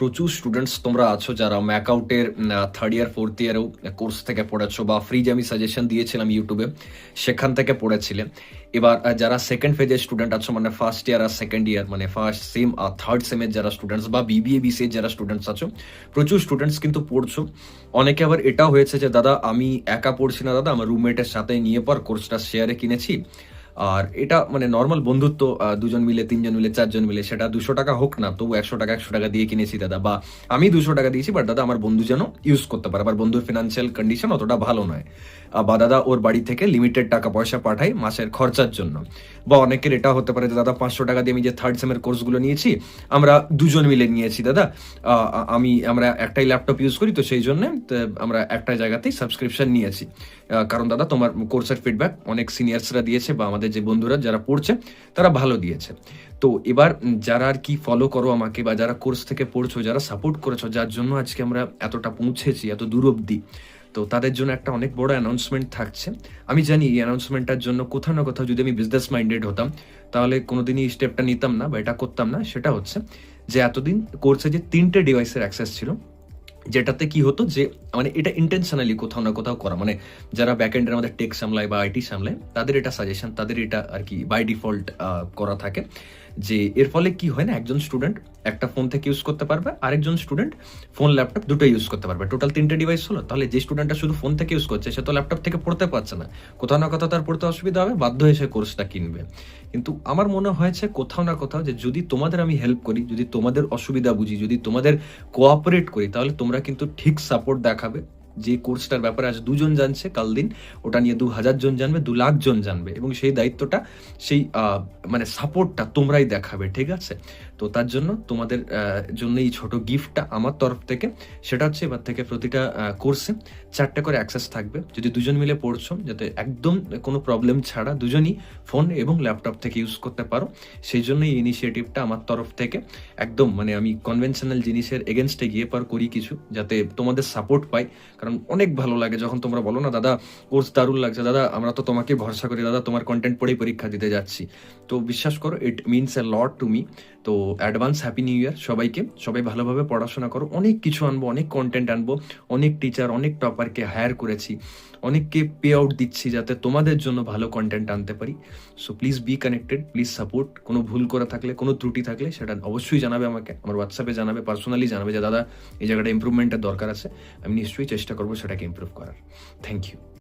প্রচুর স্টুডেন্টস তোমরা আছো যারা ম্যাকআউটের থার্ড ইয়ার ফোর্থ ইয়ারেও কোর্স থেকে পড়েছো বা ফ্রি যে আমি সাজেশন দিয়েছিলাম ইউটিউবে সেখান থেকে পড়েছিলে। এবার যারা সেকেন্ড ফেজের স্টুডেন্ট আছো মানে ফার্স্ট ইয়ার আর সেকেন্ড ইয়ার মানে ফার্স্ট সেম আর থার্ড সেমের যারা স্টুডেন্টস বা বিবিএ বিসিএ যারা স্টুডেন্টস আছো, প্রচুর স্টুডেন্টস কিন্তু পড়ছো। অনেকে আবার এটাও হয়েছে যে দাদা আমি একা পড়ছি না, দাদা আমার রুমমেটের সাথে নিয়ে পর কোর্সটা শেয়ারে কিনেছি। আর এটা মানে নর্মাল বন্ধুত্ব, দুজন মিলে, তিনজন মিলে, চারজন মিলে, সেটা 200 টাকা হোক না, তবু 100 টাকা দিয়ে কিনেছি দাদা, বা আমি 200 টাকা দিয়েছি, বাট দাদা আমার বন্ধু যেন ইউজ করতে পারে, আবার বন্ধুর ফিনান্সিয়াল কন্ডিশন অতটা ভালো নয়, বা দাদা ওর বাড়ি থেকে লিমিটেড টাকা পয়সা পাঠাই মাসের খরচার জন্য। বা অনেকের এটা হতে পারে যে দাদা 500 টাকা দিয়ে আমি যে থার্ড সেমের কোর্সগুলো নিয়েছি আমরা দুজন মিলে নিয়েছি দাদা, আমরা একটাই ল্যাপটপ ইউজ করি, তো সেই জন্য আমরা একটা জায়গাতেই সাবস্ক্রিপশন নিয়েছি, কারণ দাদা তোমার কোর্সের ফিডব্যাক অনেক সিনিয়র্সরা দিয়েছে বা আমাদের যে বন্ধুরা যারা পড়ছে তারা ভালো দিয়েছে। তো এবার যারা আর কি ফলো করো আমাকে বা যারা কোর্স থেকে পড়ছো, যারা সাপোর্ট করেছো, যার জন্য আজকে আমরা এতটা পৌঁছেছি, এত দূর অব্দি, তো তাদের জন্য একটা অনেক বড় অ্যানাউন্সমেন্ট থাকছে। আমি জানি এই অ্যানাউন্সমেন্টটার জন্য কোথাও না কোথাও যদি আমি বিজনেস মাইন্ডেড হতাম তাহলে কোনোদিনই এই স্টেপটা নিতাম না বা এটা করতাম না। সেটা হচ্ছে যে এতদিন কোর্সে যে 3টে ডিভাইসের অ্যাক্সেস ছিল, যেটাতে কি হতো যে মানে এটা ইন্টেনশনালি কোথাও না কোথাও করা, মানে যারা ব্যাকএন্ডের আমাদের টেক সামলায় বা আইটি সামলায় তাদের এটা সাজেশন, তাদের এটা আর কি বাই ডিফল্ট করা থাকে, যে এর ফলে কি হয় না, একজন স্টুডেন্ট একটা ফোন থেকে ইউজ করতে পারবে, আরেকজন স্টুডেন্ট ফোন ল্যাপটপ দুটো ইউজ করতে পারবে, টোটাল 3টে ডিভাইস হলো। তাহলে যে স্টুডেন্টটা শুধু ফোন থেকে ইউজ করছে সে তো ল্যাপটপ থেকে পড়তে পারছে না, কোথাও না কোথাও তার পড়তে অসুবিধা হবে, বাধ্য হয়ে সে কোর্সটা কিনবে। কিন্তু আমার মনে হয়েছে কোথাও না কোথাও যে যদি তোমাদের আমি হেল্প করি, যদি তোমাদের অসুবিধা বুঝি, যদি তোমাদের কোঅপারেট করি, তাহলে তোমরা কিন্তু ঠিক সাপোর্ট দেখাবে। যে কোর্সটার ব্যাপারে আজ 2জন জানছে, কাল দিন ওটা নিয়ে 2000 জন জানবে, 2 লাখ জন জানবে, এবং সেই দায়িত্বটা, সেই মানে সাপোর্টটা তোমরাই দেখাবে, ঠিক আছে? তো তার জন্য তোমাদের জন্য এই ছোট গিফটটা আমার তরফ থেকে, সেটা হচ্ছে এবার থেকে প্রতিটা কোর্সে 4টে করে অ্যাক্সেস থাকবে। যদি 2জন মিলে পড়ছো, যাতে একদম কোনো প্রবলেম ছাড়া দুজনই ফোন এবং ল্যাপটপ থেকে ইউজ করতে পারো, সেই জন্য এই ইনিশিয়েটিভটা আমার তরফ থেকে। একদম মানে আমি কনভেনশনাল জিনিসের এগেনস্টে গিয়ে পর করি কিছু, যাতে তোমাদের সাপোর্ট পাই। কারণ অনেক ভালো লাগে যখন তোমরা বলো না দাদা কোর্স দারুণ লাগছে, দাদা আমরা তো তোমাকে ভরসা করি, দাদা তোমার কন্টেন্ট পড়েই পরীক্ষা দিতে যাচ্ছি। তো বিশ্বাস করো, it means a lot to me. তো অ্যাডভান্স হ্যাপি নিউ ইয়ার সবাইকে। সবাই ভালোভাবে পড়াশোনা করো, অনেক কিছু আনবো, অনেক কন্টেন্ট আনবো, অনেক টিচার, অনেক টপারকে হায়ার করেছি, অনেককে পে আউট দিচ্ছি যাতে তোমাদের জন্য ভালো কন্টেন্ট আনতে পারি। So please be connected, please support. কোনো ভুল করে থাকলে, কোনো ত্রুটি থাকলে সেটা অবশ্যই জানাবে আমাকে, আমার হোয়াটসঅ্যাপে জানাবে, পার্সোনালি জানাবে যে দাদা এই জায়গাটা ইম্প্রুভমেন্টের দরকার আছে। আমি নিশ্চয়ই চেষ্টা করবো সেটাকে ইম্প্রুভ করার। Thank you.